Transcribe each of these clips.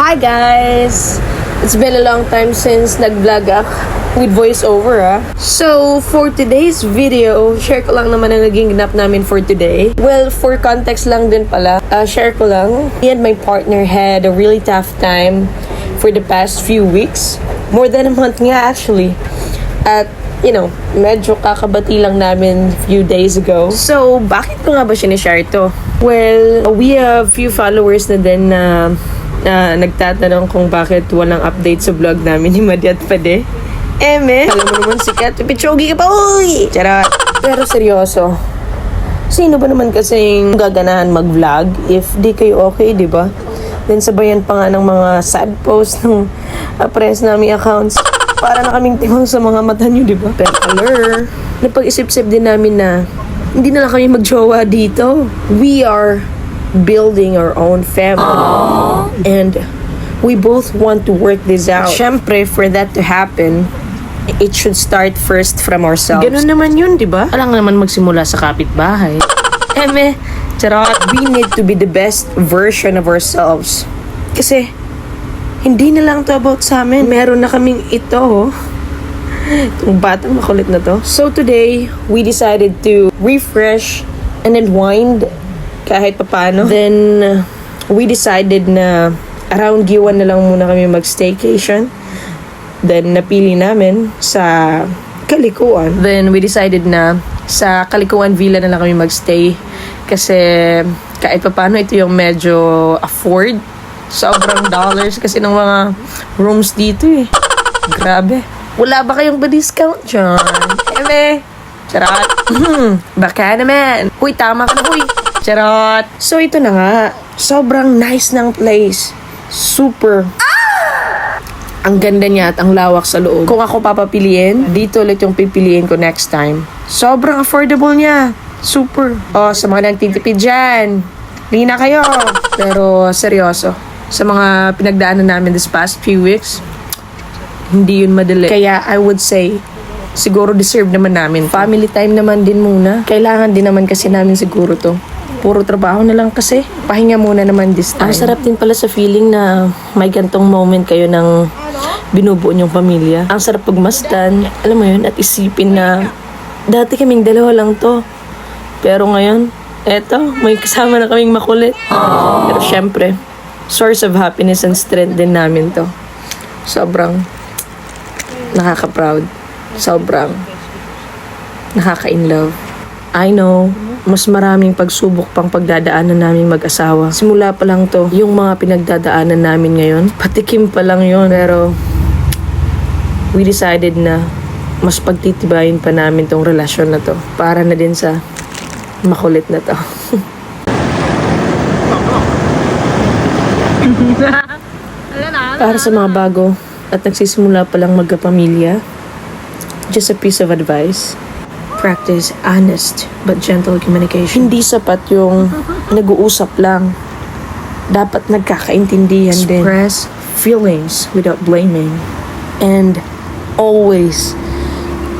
Hi guys! It's been a long time since nag-vlog with voiceover So, for today's video, share ko lang naman ang naging ganap namin for today. Well, for context lang din pala, share ko lang. Me and my partner had a really tough time for the past few weeks. More than a month nga actually. At, medyo kakabati lang namin few days ago. So, bakit ko nga ba sinishare to? Well, we have few followers na din na nagtatanong kung bakit walang update sa vlog namin ni Madi at Pade. Alam mo naman sikat, pichogi ka pa, uy! Charot. Pero seryoso, sino ba naman kasing gaganahan mag-vlog if di kayo okay, di ba? Then sabayan pa nga ng mga sad posts ng press namin accounts. Para na kaming timang sa mga mata nyo, di ba? Pero napag-isip-isip din namin na hindi na lang kami mag-jowa dito. We are building our own family. Aww. And we both want to work this out. Siyempre, for that to happen, it should start first from ourselves. Ganun naman yun, di ba? Alang naman magsimula sa kapitbahay. Charot. We need to be the best version of ourselves. Kasi, hindi na lang to about sa amin. Meron na kaming ito, itong batang makulit na to. So today, we decided to refresh and unwind kahit papano. Then, we decided na around Giwan na lang muna kami mag-staycation. Then, napili namin sa Kalikuan. Then, we decided na sa Kalikuan Villa na lang kami magstay. Kasi, kahit papano, ito yung medyo afford. Sobrang dollars kasi ng mga rooms dito Grabe. Wala ba kayong ba-discount dyan? Charot. Baka naman. Huy, tama ka na, huy. Charot. So, ito na nga. Sobrang nice ng place. Super. Ang ganda niya at ang lawak sa loob. Kung ako papapiliin, dito ulit yung pipiliin ko next time. Sobrang affordable niya. Super. Sa mga nagtitipid dyan, lina kayo. Pero, seryoso. Sa mga pinagdaanan namin this past few weeks, hindi yun madali. Kaya, I would say, siguro deserve naman namin. Family time naman din muna. Kailangan din naman kasi namin siguro to. Puro trabaho na lang kasi. Pahinga muna naman this time. Ang sarap din pala sa feeling na may gantong moment kayo ng binubuo niyong pamilya. Ang sarap pagmasdan. Alam mo yun, at isipin na dati kaming dalawa lang to. Pero ngayon, eto, may kasama na kaming makulit. Pero syempre, source of happiness and strength din namin to. Sobrang nakaka-proud. Sobrang nakaka-inlove. I know, mas maraming pagsubok pang pagdadaanan naming mag-asawa. Simula pa lang to, yung mga pinagdadaanan namin ngayon. Patikim pa lang yon. Pero, we decided na mas pagtitibayin pa namin tong relasyon na to. Para na din sa makulit na to. Para sa mga bago at nagsisimula pa lang magkapamilya, just a piece of advice. Practice honest but gentle communication. Hindi sapat yung nag-uusap lang. Dapat nagkakaintindihan din. Express feelings without blaming. And always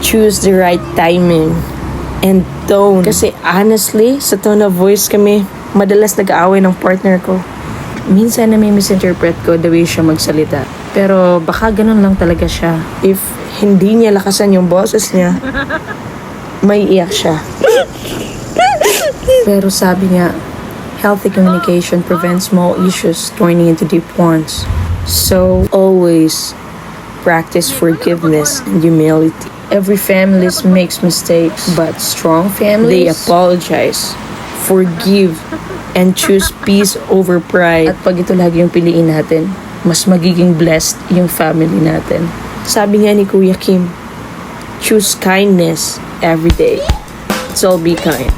choose the right timing and tone. Kasi honestly, sa tone of voice kami, madalas nag-aaway ng partner ko. Minsan na may misinterpret ko the way siya magsalita. Pero baka ganun lang talaga siya. If hindi niya lakasan yung boses niya, may iyak siya. Pero sabi niya, healthy communication prevents small issues turning into deep ones. So, always practice forgiveness and humility. Every family makes mistakes, but strong families, they apologize, forgive, and choose peace over pride. At pag ito lagi yung piliin natin, mas magiging blessed yung family natin. Sabi nga ni Kuya Kim, choose kindness every day. So be kind.